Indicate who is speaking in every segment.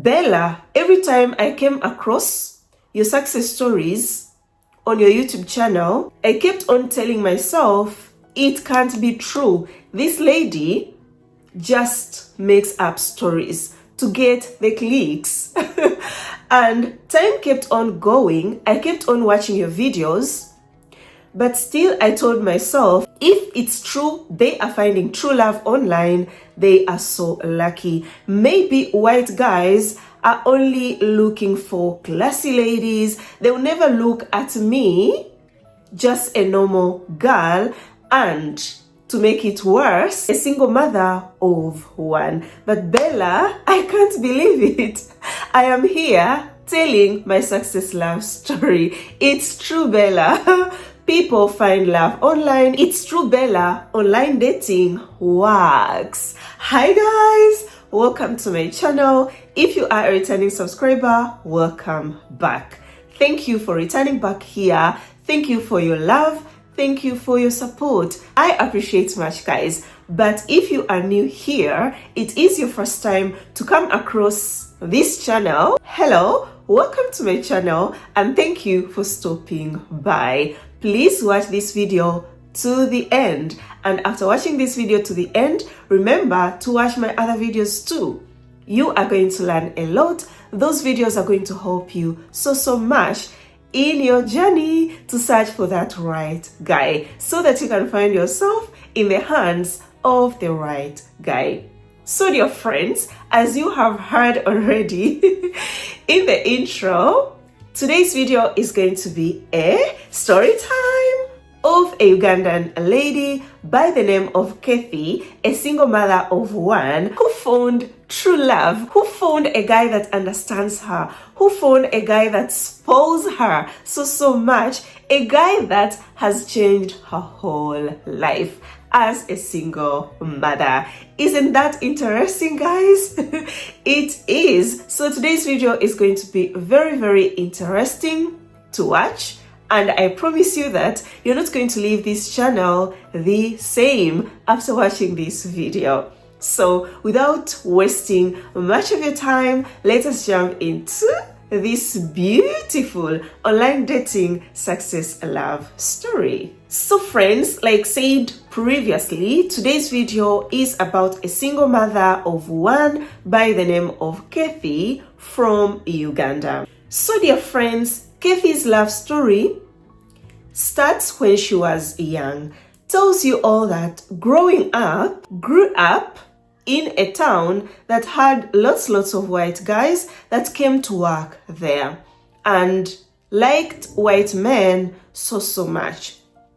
Speaker 1: Bella, every time I came across your success stories on your YouTube channel, I kept on telling myself, it can't be true. This lady just makes up stories to get the clicks. And time kept on going. I kept on watching your videos, but still I told myself, if it's true, they are finding true love online, they are so lucky. Maybe white guys are only looking for classy ladies. They'll never look at me, just a normal girl, and to make it worse, a single mother of one. But Bella, I can't believe it. I am here telling my success love story. It's true, Bella. People find love online. It's true, Bella. Online dating works. Hi guys, welcome to my channel. If you are a returning subscriber, welcome back. Thank you for returning back here. Thank you for your love. Thank you for your support. I appreciate much, guys. But if you are new here, it is your first time to come across this channel. Hello, welcome to my channel, and thank you for stopping by. Please watch this video to the end, and after watching this video to the end, remember to watch my other videos too. You are going to learn a lot. Those videos are going to help you so much in your journey to search for that right guy, so that you can find yourself in the hands of the right guy. So dear friends, as you have heard already in the intro, today's video is going to be a story time of a Ugandan lady by the name of Kathy, a single mother of one, who found true love, who found a guy that understands her, who found a guy that spoils her so much, a guy that has changed her whole life as a single mother. Isn't that interesting, guys? It is. So today's video is going to be very interesting to watch, and I promise you that you're not going to leave this channel the same after watching this video. So without wasting much of your time, let us jump into this beautiful online dating success love story. So friends, like said previously, today's video is about a single mother of one by the name of Kathy from Uganda. So dear friends, Kathy's love story starts when she was young. Tells you all that grew up in a town that had lots of white guys that came to work there and liked white men so much.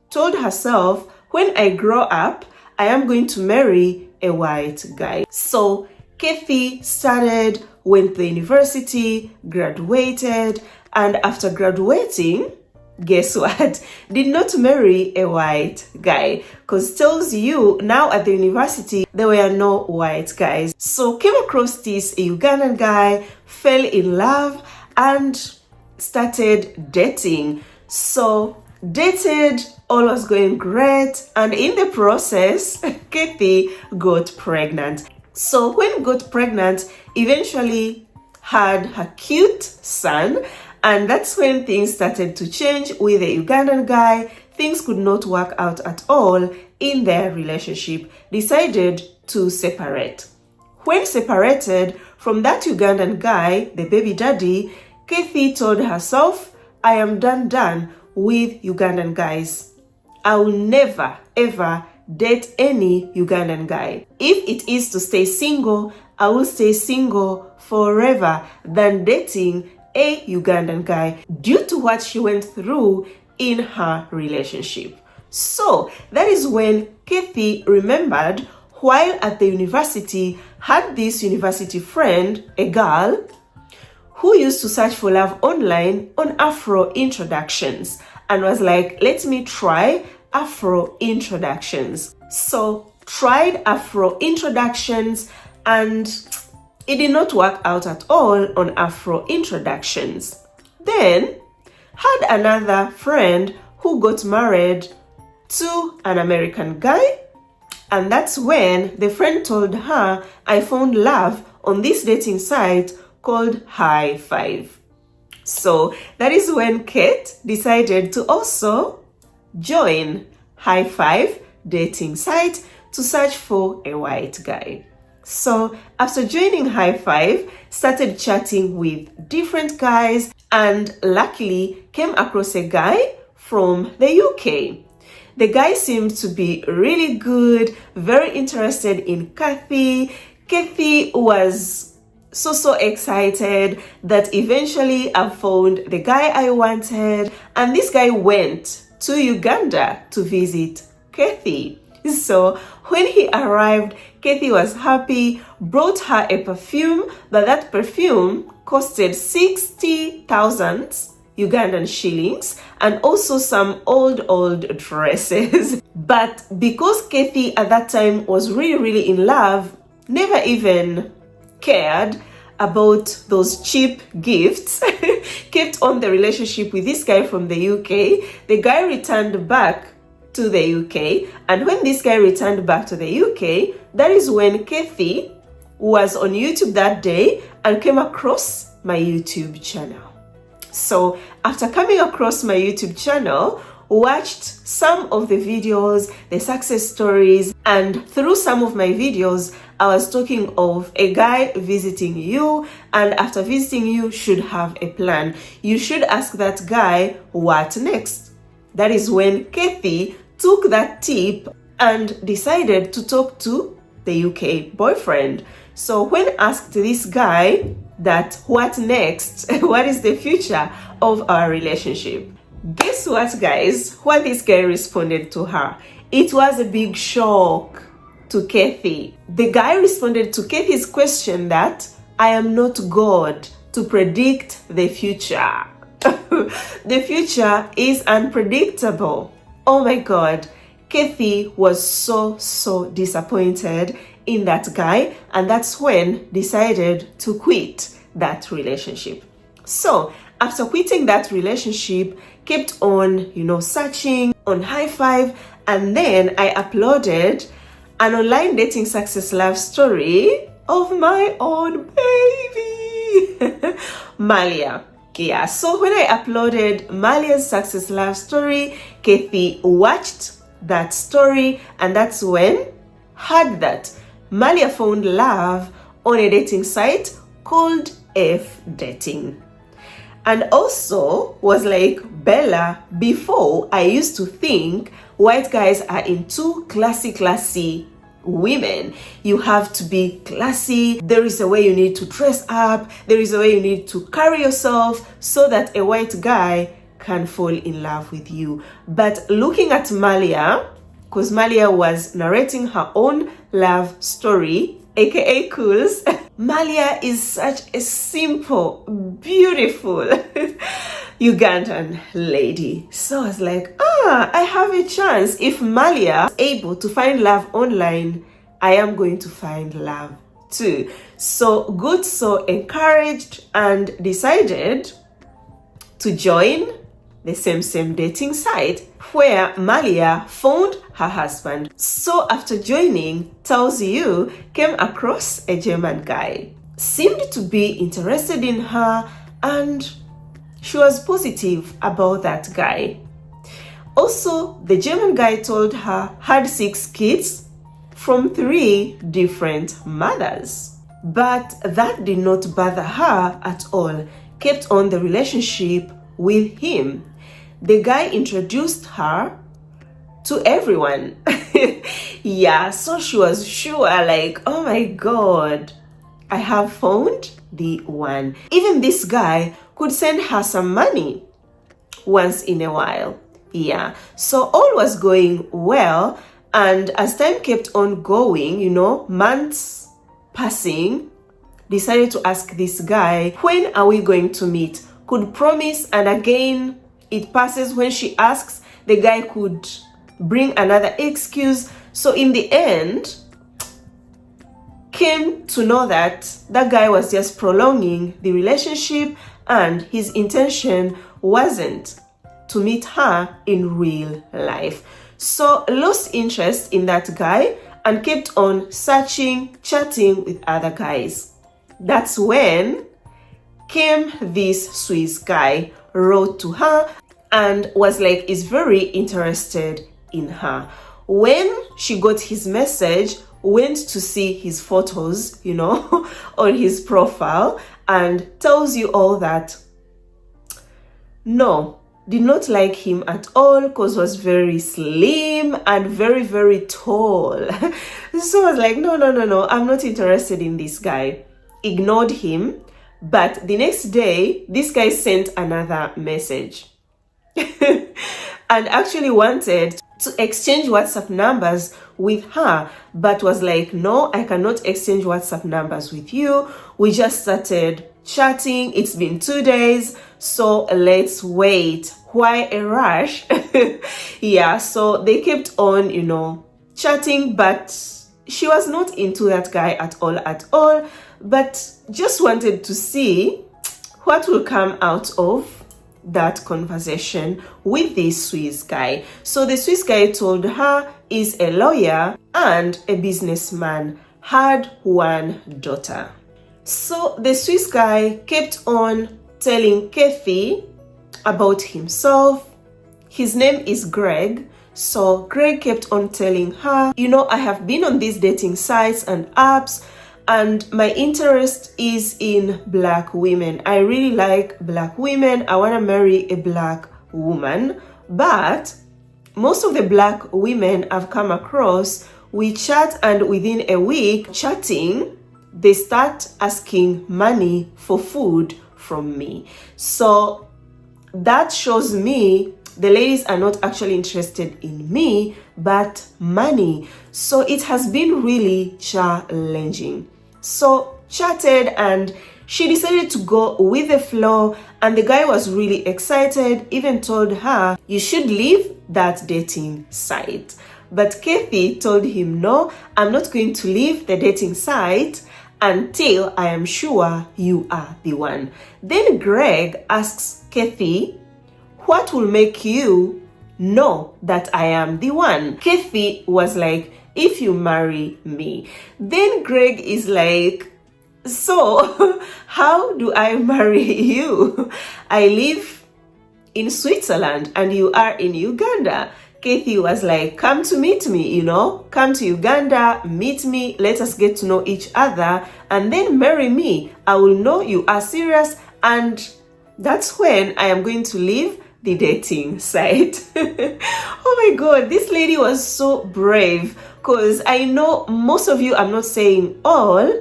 Speaker 1: Told herself, when I grow up, I am going to marry a white guy. So Kathy started, went to university, graduated, and after graduating, guess what? Did not marry a white guy, because tells you now at the university there were no white guys. So came across this Ugandan guy, fell in love, and started dating. So dated, all was going great, and in the process Kathy got pregnant. So when got pregnant, eventually had her cute son. And that's when things started to change with the Ugandan guy. Things could not work out at all in their relationship. Decided to separate. When separated from that Ugandan guy, the baby daddy, Kathy told herself, I am done with Ugandan guys. I will never ever date any Ugandan guy. If it is to stay single, I will stay single forever than dating a Ugandan guy, due to what she went through in her relationship. So that is when Kathy remembered, while at the university, had this university friend, a girl, who used to search for love online on Afro introductions, and was like, let me try Afro introductions. So tried Afro introductions, and it did not work out at all on Afro introductions. Then had another friend who got married to an American guy, and that's when the friend told her, I found love on this dating site called High Five. So that is when Kate decided to also join High Five dating site to search for a white guy. So after joining High Five, started chatting with different guys and luckily came across a guy from the UK. The guy seemed to be really good, very interested in Kathy. Kathy was so excited that eventually I found the guy I wanted, and this guy went to Uganda to visit Kathy. So when he arrived, Kathy was happy, brought her a perfume, but that perfume costed 60,000 Ugandan shillings, and also some old dresses. But because Kathy at that time was really in love, never even cared about those cheap gifts, kept on the relationship with this guy from the UK. The guy returned back to the UK, and when this guy returned back to the UK, that is when Kathy was on YouTube that day and came across my YouTube channel. So after coming across my YouTube channel, watched some of the videos, the success stories, and through some of my videos, I was talking of a guy visiting you, and after visiting you should have a plan. You should ask that guy what next. That is when Kathy took that tip and decided to talk to the UK boyfriend. So when asked this guy that what next, what is the future of our relationship, guess what, guys? What this guy responded to her. It was a big shock to Kathy. The guy responded to Kathy's question that I am not God to predict the future. The future is unpredictable. Oh my God. Kathy was so disappointed in that guy, and that's when decided to quit that relationship. So after quitting that relationship, kept on, searching on High Five, and then I uploaded an online dating success love story of my own baby, Malia. Yeah, so when I uploaded Malia's success love story, Kathy watched that story, and that's when heard that Malia found love on a dating site called F Dating. And also was like, Bella, before I used to think white guys are into classy women. You have to be classy. There is a way you need to dress up. There is a way you need to carry yourself so that a white guy can fall in love with you. But looking at Malia, because Malia was narrating her own love story, aka Coz, Malia is such a simple, beautiful Ugandan lady. So I was like, I have a chance. If Malia is able to find love online, I am going to find love too. So good, so encouraged, and decided to join the same dating site where Malia found her husband. So after joining, Coz Iam came across a German guy. Seemed to be interested in her, and she was positive about that guy. Also, the German guy told her had 6 kids from 3 different mothers. But that did not bother her at all. Kept on the relationship with him. The guy introduced her to everyone. Yeah, so she was sure, like, oh my God, I have found the one. Even this guy could send her some money once in a while. Yeah, so all was going well, and as time kept on going, months passing, decided to ask this guy, when are we going to meet? Could promise, and again it passes. When she asks, the guy could bring another excuse. So in the end, came to know that that guy was just prolonging the relationship, and his intention wasn't to meet her in real life. So lost interest in that guy and kept on searching, chatting with other guys. That's when came this Swiss guy, wrote to her and was like, is very interested in her. When she got his message, went to see his photos, you know, on his profile, and tells you all that no, did not like him at all, because was very slim and very, very tall. So I was like, no, I'm not interested in this guy. Ignored him. But the next day, this guy sent another message and actually wanted to exchange WhatsApp numbers with her, but was like, no, I cannot exchange WhatsApp numbers with you. We just started chatting. It's been 2 days, so let's wait. Why a rush? Yeah, so they kept on, you know, chatting, but she was not into that guy at all, but just wanted to see what will come out of that conversation with this Swiss guy. So the Swiss guy told her is a lawyer and a businessman, had one daughter. So the Swiss guy kept on telling Kathy about himself. His name is Greg. So Greg kept on telling her, you know, I have been on these dating sites and apps, and my interest is in Black women. I really like Black women. I want to marry a Black woman. But most of the Black women I've come across, we chat, and within a week chatting, they start asking money for food from me. So that shows me the ladies are not actually interested in me, but money. So it has been really challenging. So chatted, and she decided to go with the flow, and the guy was really excited, even told her, you should leave that dating site. But Kathy told him, no, I'm not going to leave the dating site until I am sure you are the one. Then Greg asks Kathy, what will make you know that I am the one? Kathy was like, if you marry me. Then Greg is like, so how do I marry you? I live in Switzerland and you are in Uganda. Kathy was like, come to meet me, you know, come to Uganda, meet me, let us get to know each other, and then marry me. I will know you are serious, and that's when I am going to leave the dating site. Oh my God, this lady was so brave, because I know most of you, I'm not saying all,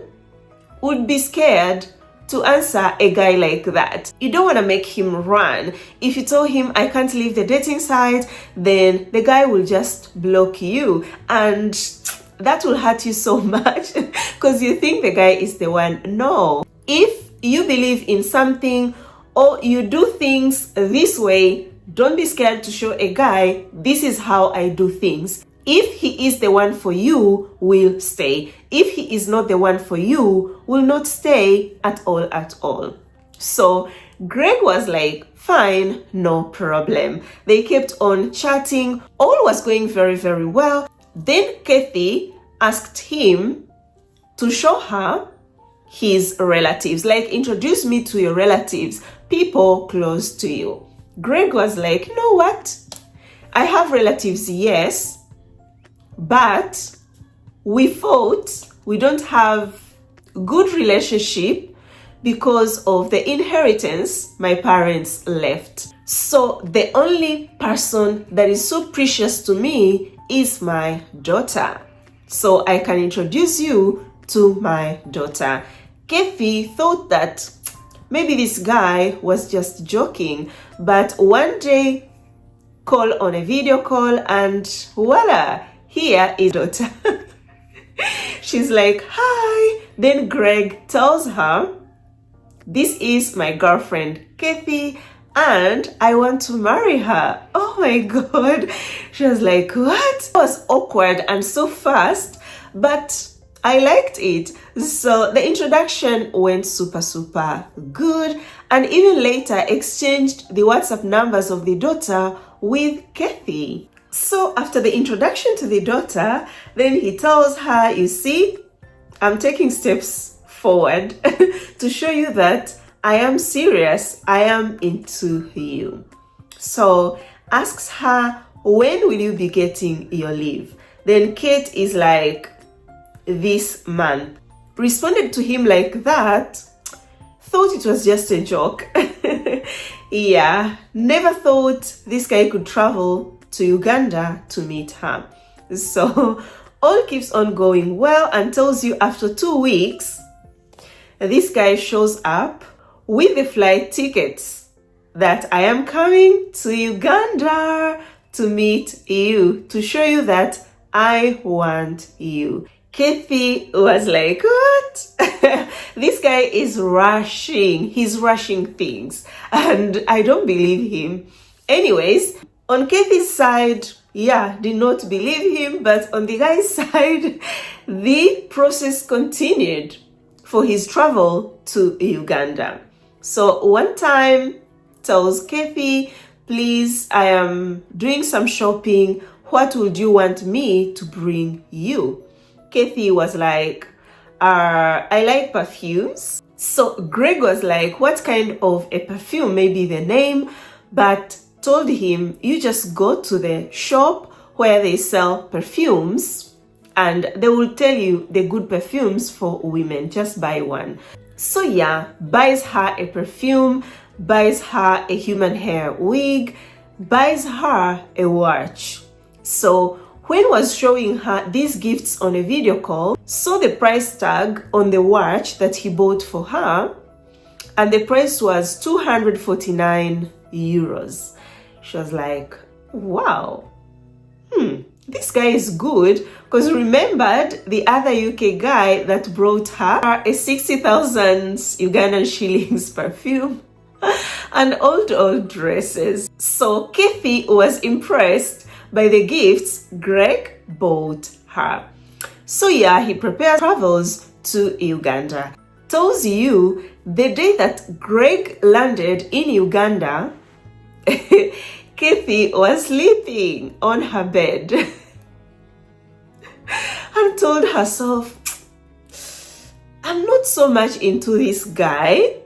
Speaker 1: would be scared to answer a guy like that. You don't want to make him run. If you tell him I can't leave the dating site, then the guy will just block you, and that will hurt you so much because you think the guy is the one. No, if you believe in something or you do things this way, don't be scared to show a guy, this is how I do things. If he is the one for you, will stay. If he is not the one for you, will not stay at all. So Greg was like, fine, no problem. They kept on chatting. All was going very, very well. Then Kathy asked him to show her his relatives, like, introduce me to your relatives, people close to you. Greg was like, you know what? I have relatives, yes, but we fought. We don't have good relationship because of the inheritance my parents left. So the only person that is so precious to me is my daughter. So I can introduce you to my daughter. Kathy thought that maybe this guy was just joking, but one day call on a video call and voila, here is daughter. She's like, hi. Then Greg tells her, this is my girlfriend Kathy and I want to marry her. Oh my God. She was like, what? It was awkward and so fast, but I liked it. So the introduction went super good, and even later exchanged the WhatsApp numbers of the daughter with Kathy. So after the introduction to the daughter, then he tells her, you see, I'm taking steps forward to show you that I am serious. I am into you. So asks her, when will you be getting your leave? Then Kate is like, this month. Responded to him like that. Thought it was just a joke. Yeah, never thought this guy could travel to Uganda to meet her. So all keeps on going well and tells you after 2 weeks, this guy shows up with the flight tickets that I am coming to Uganda to meet you, to show you that I want you. Kathy was like, what? This guy is rushing. He's rushing things. And I don't believe him. Anyways, on Kathy's side, yeah, did not believe him. But on the guy's side, the process continued for his travel to Uganda. So one time tells Kathy, please, I am doing some shopping. What would you want me to bring you? Kathy was like, I like perfumes. So Greg was like, what kind of a perfume? Maybe the name, but told him, you just go to the shop where they sell perfumes and they will tell you the good perfumes for women. Just buy one. So yeah, buys her a perfume, buys her a human hair wig, buys her a watch. So when was showing her these gifts on a video call, saw the price tag on the watch that he bought for her, and the price was 249 euros. She was like, wow, this guy is good, because remembered the other UK guy that brought her a 60,000 Ugandan shillings perfume and old dresses. So Kathy was impressed by the gifts Greg bought her. So yeah, he prepared travels to Uganda. Tells you the day that Greg landed in Uganda, Kathy was sleeping on her bed and told herself, I'm not so much into this guy,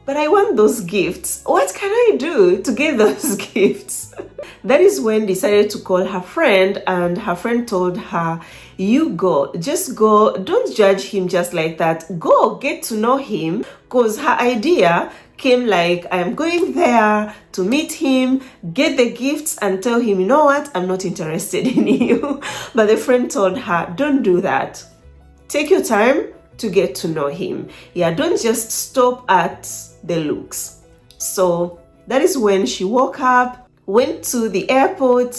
Speaker 1: but I want those gifts. What can I do to get those gifts? That is when decided to call her friend, and her friend told her, you go, just go, don't judge him just like that. Go get to know him, because her idea came like, I'm going there to meet him, get the gifts and tell him, you know what, I'm not interested in you. But the friend told her, don't do that. Take your time to get to know him. Yeah, don't just stop at the looks. So that is when she woke up, went to the airport,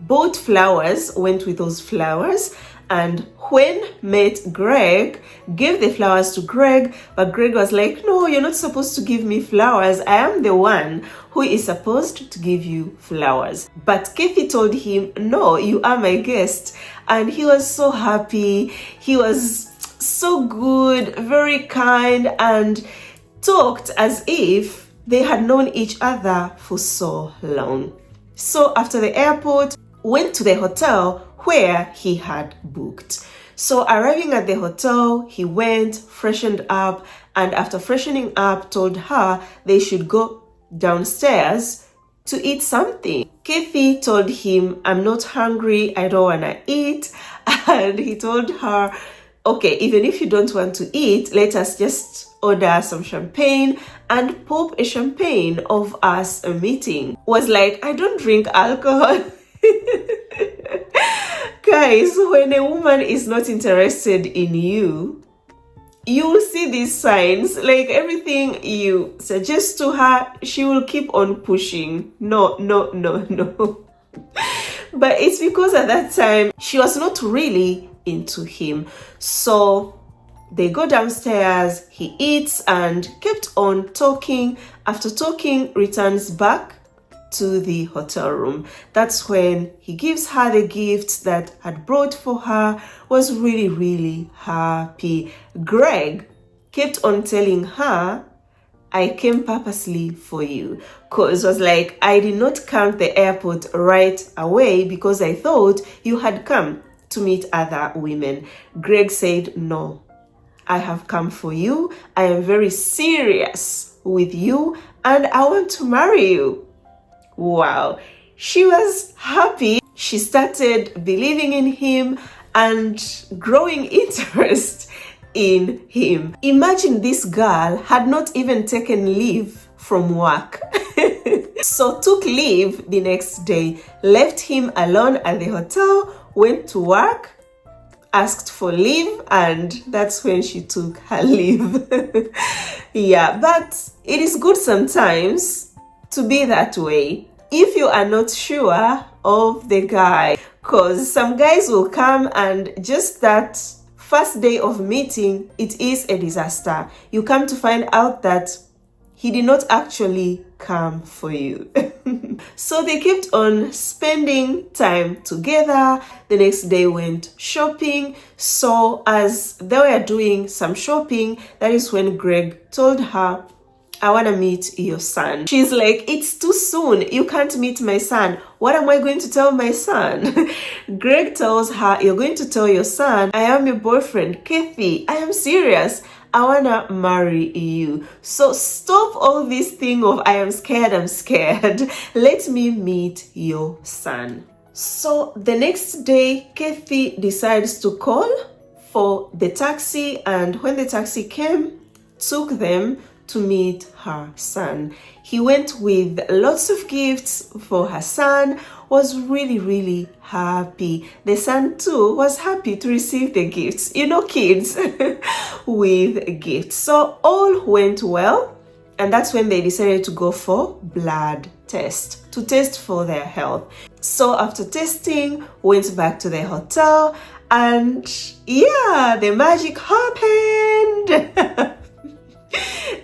Speaker 1: bought flowers, went with those flowers, and when met Greg, gave the flowers to Greg, but Greg was like, no, you're not supposed to give me flowers. I am the one who is supposed to give you flowers. But Kathy told him, no, you are my guest. And he was so happy. He was so good, very kind, and talked as if they had known each other for so long. So after the airport, went to the hotel where he had booked. So arriving at the hotel, he went, freshened up, and after freshening up, told her they should go downstairs to eat something. Kathy told him, I'm not hungry, I don't want to eat. And he told her, okay, even if you don't want to eat, let us just order some champagne and pop a champagne of us meeting. Was like, I don't drink alcohol. Guys, when a woman is not interested in you, you will see these signs. Like everything you suggest to her, she will keep on pushing. No. But it's because at that time, she was not really into him. So they go downstairs, he eats and kept on talking. After talking, returns back to the hotel room. That's when he gives her the gifts that had brought for her. Was really, really happy. Greg kept on telling her, I came purposely for you. Coz was like, I did not come to the airport right away because I thought you had come to meet other women. Greg said, no, I have come for you. I am very serious with you and I want to marry you. Wow, she was happy. She started believing in him and growing interest in him. Imagine this girl had not even taken leave from work. So took leave the next day, left him alone at the hotel, went to work, asked for leave, and that's when she took her leave. Yeah, but it is good sometimes to be that way if you are not sure of the guy, because some guys will come and just that first day of meeting, it is a disaster. You come to find out that he did not actually come for you. So they kept on spending time together. The next day went shopping. So as they were doing some shopping, that is when Greg told her, I want to meet your son. She's like, it's too soon. You can't meet my son. What am I going to tell my son? Greg tells her, you're going to tell your son, I am your boyfriend, Kathy. I am serious. I want to marry you. So stop all this thing of I am scared, I'm scared. Let me meet your son. So the next day, Kathy decides to call for the taxi, and when the taxi came, took them to meet her son. He went with lots of gifts for her son, was really happy. The son too was happy to receive the gifts. You know, kids with gifts. So all went well, and that's when they decided to go for blood test to test for their health. So after testing, went back to the hotel, and yeah, the magic happened.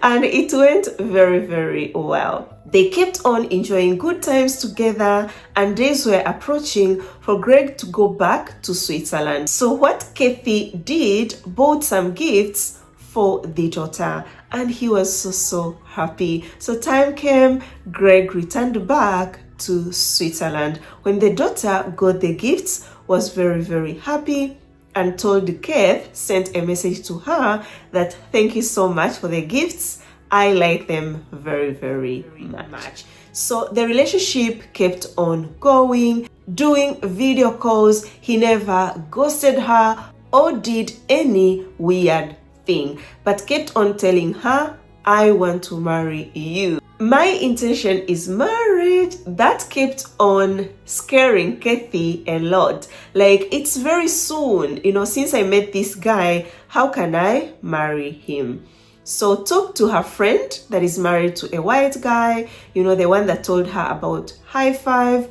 Speaker 1: And it went very well. They kept on enjoying good times together, and days were approaching for Greg to go back to Switzerland. So what Kathy did, bought some gifts for the daughter, and he was so happy. So time came, Greg returned back to Switzerland. When the daughter got the gifts, was very happy, and told Keith, sent a message to her that thank you so much for the gifts. I like them very much. So the relationship kept on going, doing video calls. He never ghosted her or did any weird thing, but kept on telling her, I want to marry you. My intention is marriage. That kept on scaring Kathy a lot. Like, it's very soon, you know, since I met this guy, how can I marry him? So talked to her friend that is married to a white guy, you know, the one that told her about high five.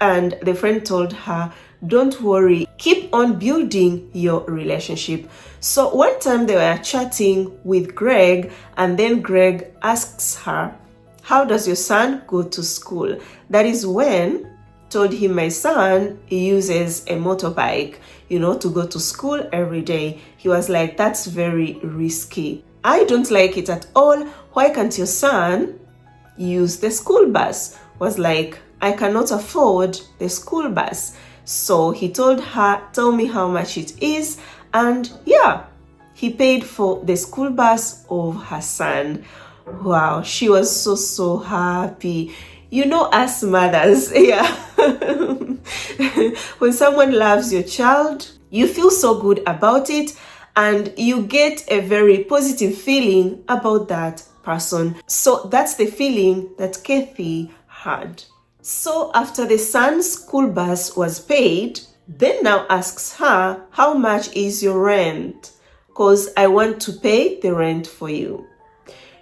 Speaker 1: And the friend told her, don't worry, keep on building your relationship. So one time they were chatting with Greg, and then Greg asks her, how does your son go to school? That is when told him, my son uses a motorbike, you know, to go to school every day. He was like, that's very risky. I don't like it at all. Why can't your son use the school bus? Was like, I cannot afford the school bus. So he told her, tell me how much it is. And yeah, he paid for the school bus of her son. Wow, she was so happy. You know, us mothers, yeah. When someone loves your child, you feel so good about it, and you get a very positive feeling about that person. So that's the feeling that Kathy had. So after the son's school bus was paid, then now asks her, how much is your rent? Because I want to pay the rent for you.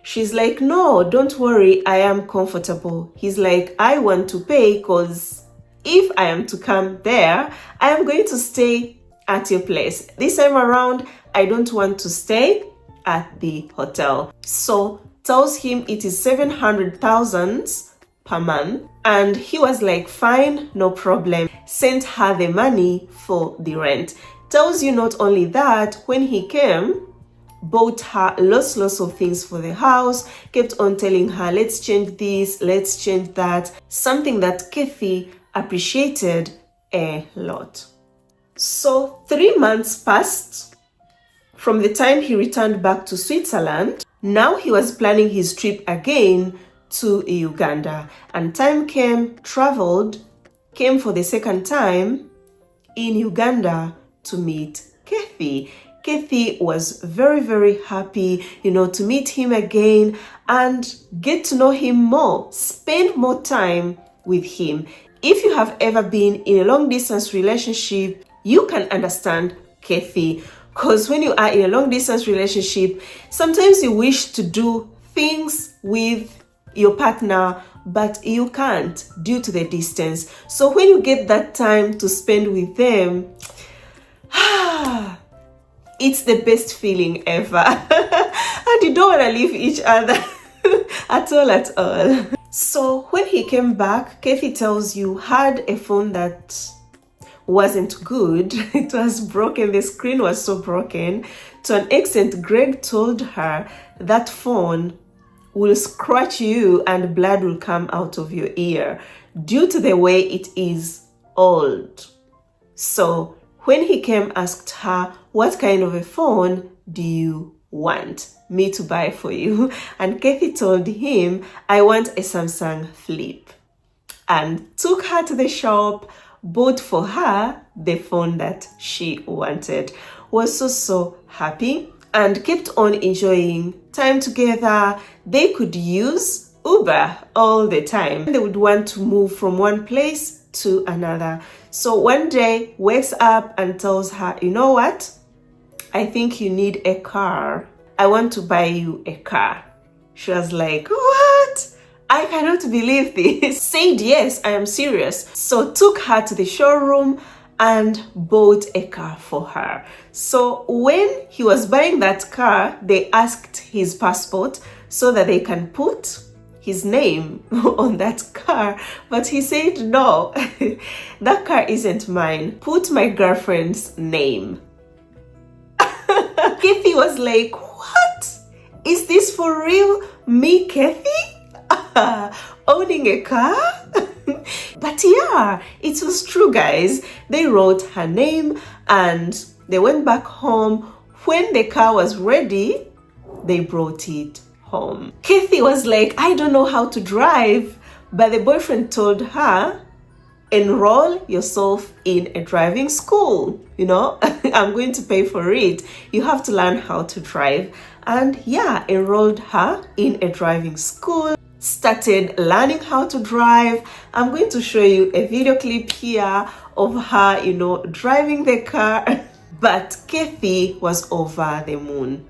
Speaker 1: She's like, no, don't worry, I am comfortable. He's like, I want to pay because if I am to come there, I am going to stay at your place. This time around, I don't want to stay at the hotel. So tells him it is 700,000 per month. And he was like, fine, no problem. Sent her the money for the rent. Tells you not only that, when he came, bought her lots of things for the house, kept on telling her, let's change this, let's change that. Something that Kathy appreciated a lot. So 3 months passed from the time he returned back to Switzerland Now he was planning his trip again to Uganda, and time came, came for the second time in Uganda to meet Kathy. Kathy was very, very happy, to meet him again and get to know him more, spend more time with him. If you have ever been in a long distance relationship, you can understand Kathy, because when you are in a long distance relationship, sometimes you wish to do things with your partner, but you can't due to the distance. So when you get that time to spend with them, it's the best feeling ever. And you don't want to leave each other at all. So when he came back, Kathy tells you had a phone that wasn't good. It was broken. The screen was so broken. To an extent, Greg told her that phone will scratch you and blood will come out of your ear due to the way it is old. So when he came, asked her, what kind of a phone do you want me to buy for you? And Kathy told him, I want a Samsung Flip, and took her to the shop, bought for her the phone that she wanted. Was so happy and kept on enjoying time together. They could use Uber all the time. They would want to move from one place to another. So one day wakes up and tells her, you know what? I think you need a car. I want to buy you a car. She was like, what? I cannot believe this. Said yes, I am serious. So took her to the showroom and bought a car for her. So when he was buying that car, they asked his passport so that they can put his name on that car, but he said no. That car isn't mine. Put my girlfriend's name. Kathy was like, what? Is this for real? Me, Kathy? Owning a car? But yeah, it was true, guys. They wrote her name and they went back home. When the car was ready, they brought it home. Kathy was like, I don't know how to drive, but the boyfriend told her, enroll yourself in a driving school. I'm going to pay for it. You have to learn how to drive. And yeah, enrolled her in a driving school, started learning how to drive. I'm going to show you a video clip here of her, driving the car. But Kathy was over the moon.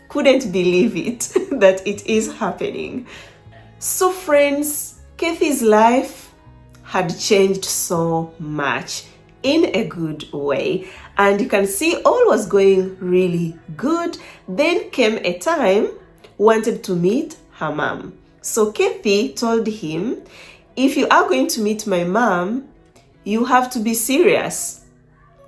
Speaker 1: Couldn't believe it that it is happening. So friends, Kathy's life had changed so much in a good way, and you can see all was going really good. Then came a time wanted to meet her mom. So Kathy told him, if you are going to meet my mom, you have to be serious.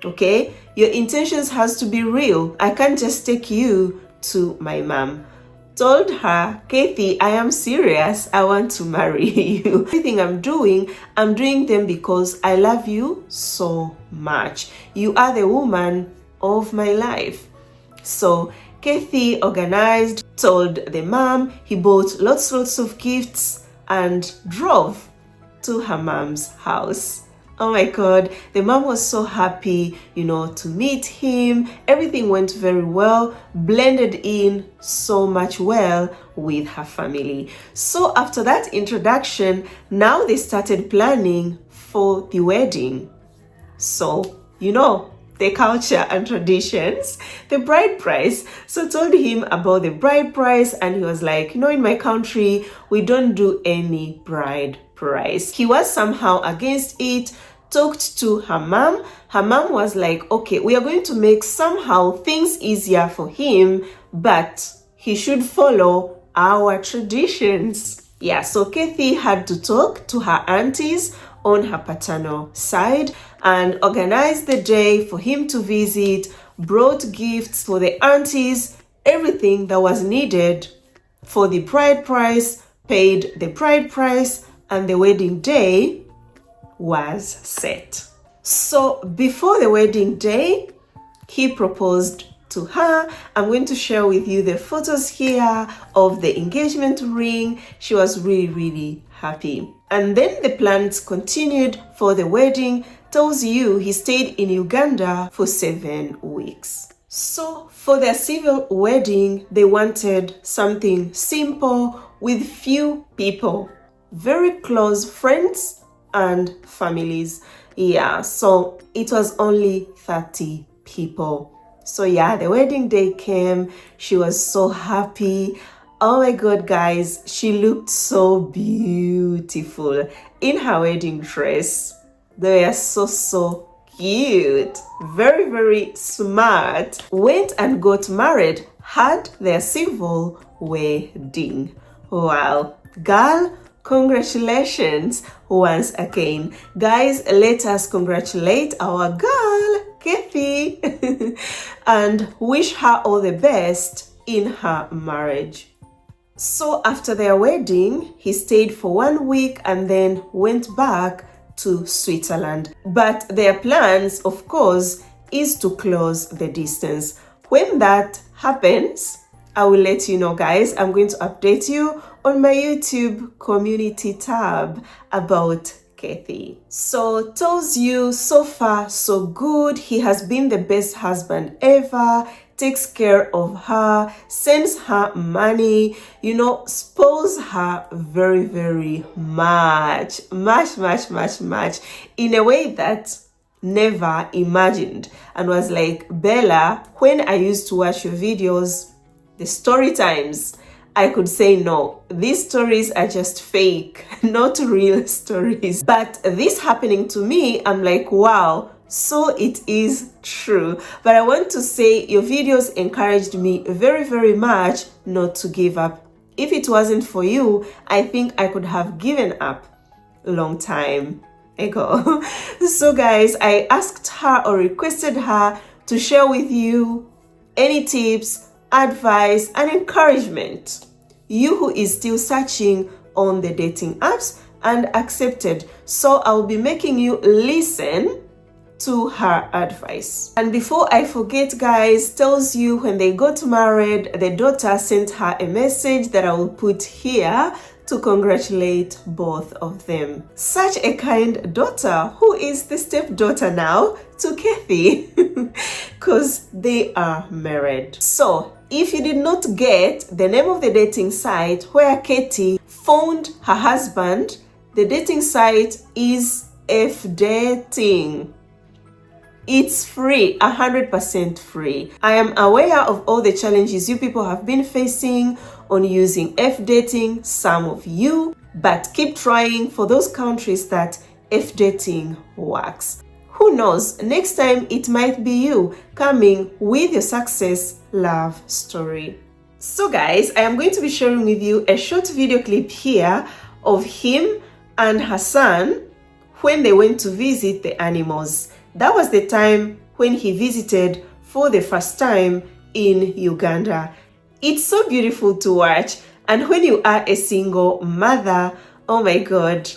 Speaker 1: Okay, your intentions has to be real. I can't just take you to my mom. Told her, Kathy, I am serious. I want to marry you. Everything I'm doing them because I love you so much. You are the woman of my life. So Kathy organized, told the mom, he bought lots of gifts and drove to her mom's house. Oh my God, the mom was so happy, to meet him. Everything went very well, blended in so much well with her family. So after that introduction, now they started planning for the wedding. So, the culture and traditions, the bride price. So told him about the bride price, and he was like, in my country, we don't do any bride price. He was somehow against it, talked to her mom. Her mom was like, okay, we are going to make somehow things easier for him, but he should follow our traditions. Yeah, so Kathy had to talk to her aunties on her paternal side and organized the day for him to visit, brought gifts for the aunties, everything that was needed for the bride price, paid the bride price, and the wedding day was set. So before the wedding day, he proposed to her. I'm going to share with you the photos here of the engagement ring. She was really happy. And then the plans continued for the wedding. Tells you he stayed in Uganda for 7 weeks. So for their civil wedding, they wanted something simple with few people, very close friends and families. Yeah, so it was only 30 people. So yeah, the wedding day came. She was so happy. Oh my god, guys, she looked so beautiful in her wedding dress. They were so cute, very smart. Went and got married, had their civil wedding. Wow, girl, congratulations once again. Guys, let us congratulate our girl Kathy and wish her all the best in her marriage. So after their wedding, he stayed for 1 week and then went back to Switzerland. But their plans, of course, is to close the distance. When that happens, I will let you know, guys. I'm going to update you on my YouTube community tab about Kathy. So tells you so far so good. He has been the best husband ever, takes care of her, sends her money, you know, spoils her very much in a way that never imagined. And was like, Bella, when I used to watch your videos, the story times, I could say no, these stories are just fake, not real stories. But this happening to me, I'm like, wow, so it is true. But I want to say your videos encouraged me very much not to give up. If it wasn't for you, I think I could have given up a long time ago. So guys, I asked her or requested her to share with you any tips, advice and encouragement, you who is still searching on the dating apps and accepted. So I'll be making you listen to her advice. And before I forget, guys, tells you when they got married, the daughter sent her a message that I will put here to congratulate both of them. Such a kind daughter, who is the stepdaughter now to Kathy, because they are married. So if you did not get the name of the dating site where Katie found her husband, the dating site is F-Dating. It's free, 100% free. I am aware of all the challenges you people have been facing on using F-Dating, some of you, but keep trying for those countries that F-Dating works. Who knows, next time it might be you coming with your success love story. So guys, I am going to be sharing with you a short video clip here of him and her son when they went to visit the animals. That was the time when he visited for the first time in Uganda. It's so beautiful to watch, and when you are a single mother, oh my god,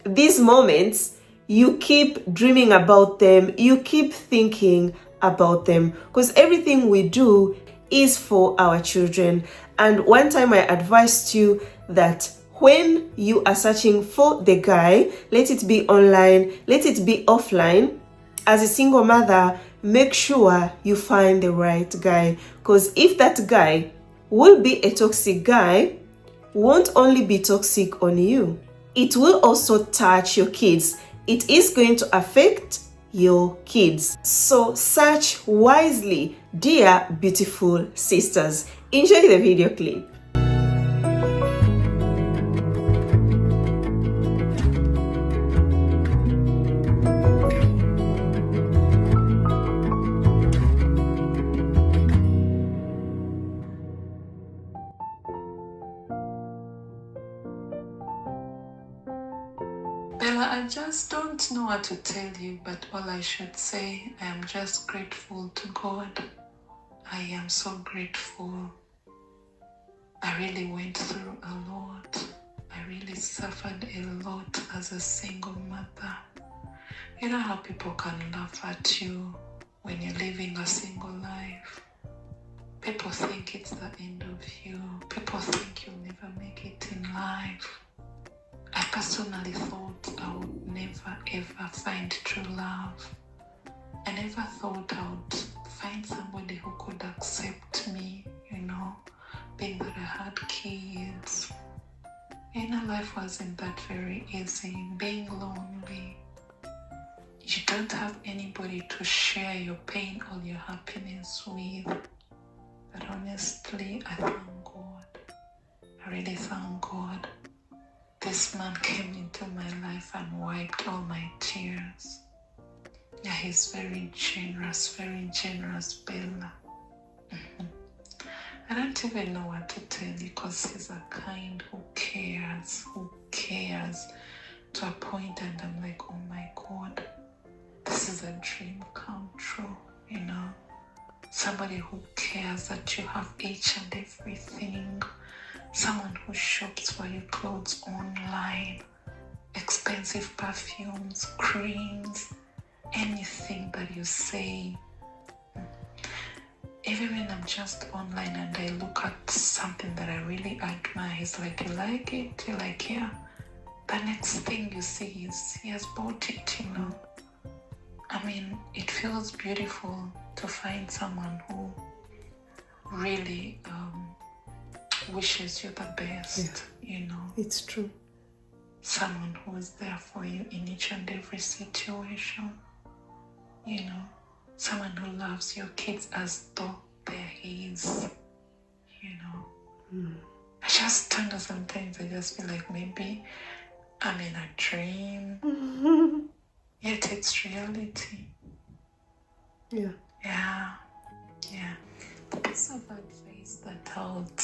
Speaker 1: these moments, you keep dreaming about them, you keep thinking about them, because everything we do is for our children. And one time I advised you that when you are searching for the guy, let it be online, let it be offline, as a single mother, make sure you find the right guy, because if that guy will be a toxic guy, won't only be toxic on you, it will also touch your kids. It is going to affect your kids. So search wisely, dear beautiful sisters. Enjoy the video clip.
Speaker 2: Bella, I just don't know what to tell you, but all I should say, I am just grateful to God. I am so grateful. I really went through a lot. I really suffered a lot as a single mother. You know how people can laugh at you when you're living a single life. People think it's the end of you. People think you'll never make it in life. I personally thought I would never ever find true love. I never thought I would find somebody who could accept me, being that I had kids. Life wasn't that very easy. Being lonely. You don't have anybody to share your pain or your happiness with. But honestly, I thank God. I really thank God. This man came into my life and wiped all my tears. Yeah, he's very generous, Bella. I don't even know what to tell you because he's a kind who cares to a point, and I'm like, oh my God, this is a dream come true, Somebody who cares that you have each and everything. Someone who shops for your clothes online, expensive perfumes, creams, anything that you say. Even when I'm just online and I look at something that I really admire, he's like, you like it? You're like, yeah. The next thing you see is he has bought it, I mean, it feels beautiful to find someone who really wishes you the best,
Speaker 1: It's true.
Speaker 2: Someone who is there for you in each and every situation, Someone who loves your kids as though they're his, I just don't know, sometimes I just feel like maybe I'm in a dream, yet it's reality. Yeah. The piece of advice that I would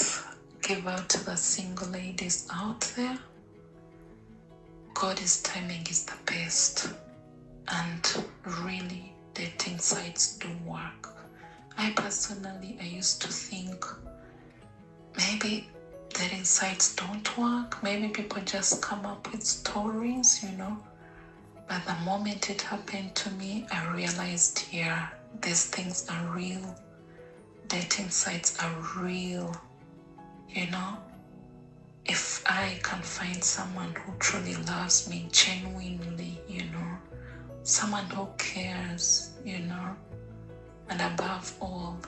Speaker 2: give out to the single ladies out there, God's timing is the best, and really dating sites do work. I used to think maybe dating sites don't work, maybe people just come up with stories, But the moment it happened to me, I realized, these things are real. Dating sites are real, If I can find someone who truly loves me genuinely, someone who cares, and above all,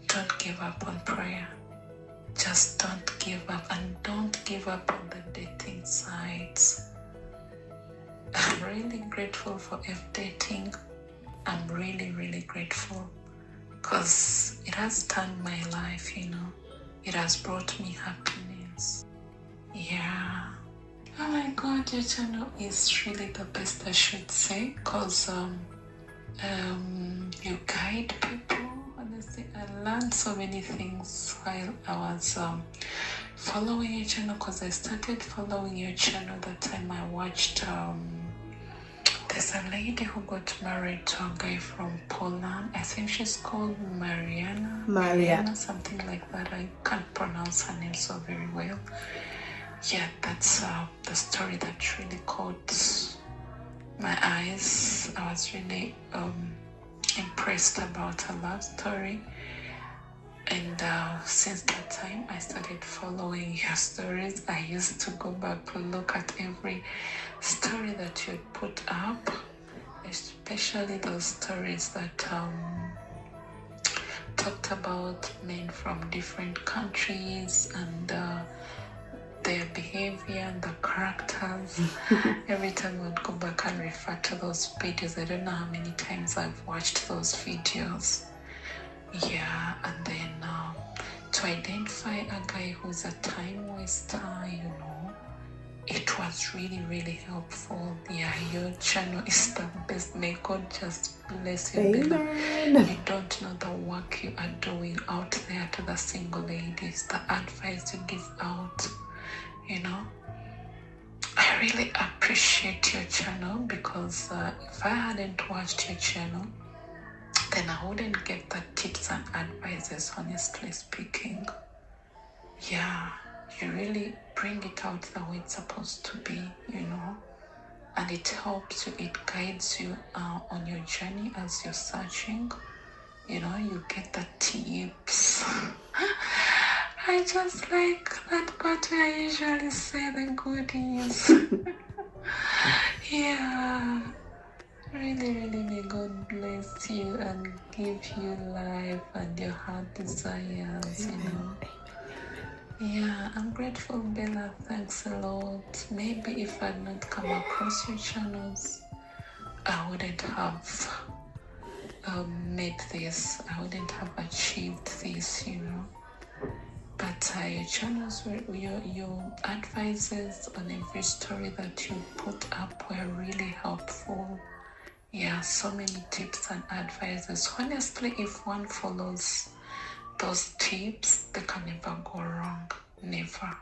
Speaker 2: don't give up on prayer. Just don't give up, and don't give up on the dating sites. I'm really grateful for dating. I'm really, really grateful because it has turned my life, It has brought me happiness. Yeah. Oh my God, your channel is really the best, I should say, because you guide people. Honestly, I learned so many things while I was following your channel, because I started following your channel the time I watched there's a lady who got married to a guy from Poland. I think she's called Mariana, something like that. I can't pronounce her name so very well. Yeah, that's the story that really caught my eyes. I was really impressed about her love story. And since that time, I started following your stories. I used to go back to look at every story that you put up, especially those stories that talked about men from different countries and their behavior and the characters. Every time I would go back and refer to those videos, I don't know how many times I've watched those videos. Yeah, and then to identify a guy who's a time waster, it was really, really helpful. Yeah, your channel is the best. May God just bless you.
Speaker 1: Amen.
Speaker 2: You don't know the work you are doing out there to the single ladies, the advice you give out, I really appreciate your channel because if I hadn't watched your channel, then I wouldn't get the tips and advices, honestly speaking. Yeah, you really bring it out the way it's supposed to be, and it helps you, it guides you on your journey as you're searching. you get the tips. I just like that part where I usually say the goodies. Yeah. Really, really may God bless you and give you life and your heart desires, Yeah, I'm grateful, Bella. Thanks a lot. Maybe if I'd not come across your channels, I wouldn't have made this. I wouldn't have achieved this, But your channels your advices on every story that you put up were really helpful. Yeah, so many tips and advices. Honestly, if one follows those tips, they can never go wrong. Never.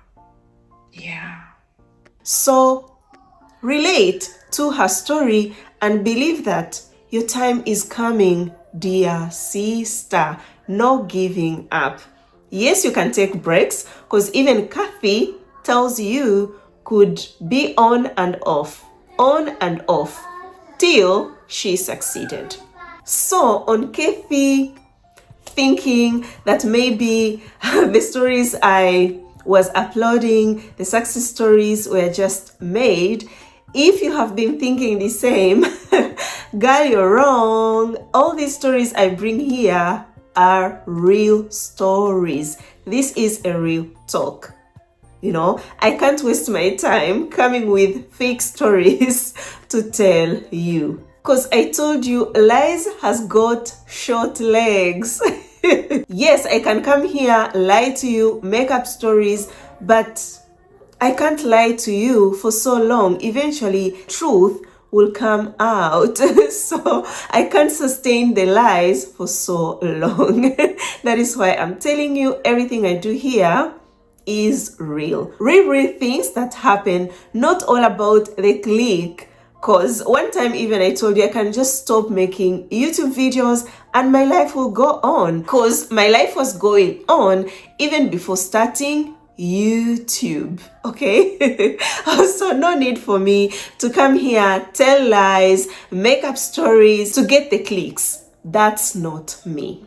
Speaker 2: Yeah.
Speaker 1: So relate to her story and believe that your time is coming, dear sister. No giving up. Yes, you can take breaks, because even Kathy tells you could be on and off till she succeeded. So on Kathy thinking that maybe the stories I was uploading, the success stories were just made, if you have been thinking the same, girl, you're wrong. All these stories I bring here are real stories. This is a real talk. I can't waste my time coming with fake stories to tell you. Because I told you, lies has got short legs. Yes, I can come here, lie to you, make up stories, but I can't lie to you for so long. Eventually, truth will come out. So I can't sustain the lies for so long. That is why I'm telling you everything I do here is real. Real things that happen, not all about the click. Because one time even I told you I can just stop making YouTube videos and my life will go on. Because my life was going on even before starting YouTube. Okay? So no need for me to come here, tell lies, make up stories to get the clicks. That's not me.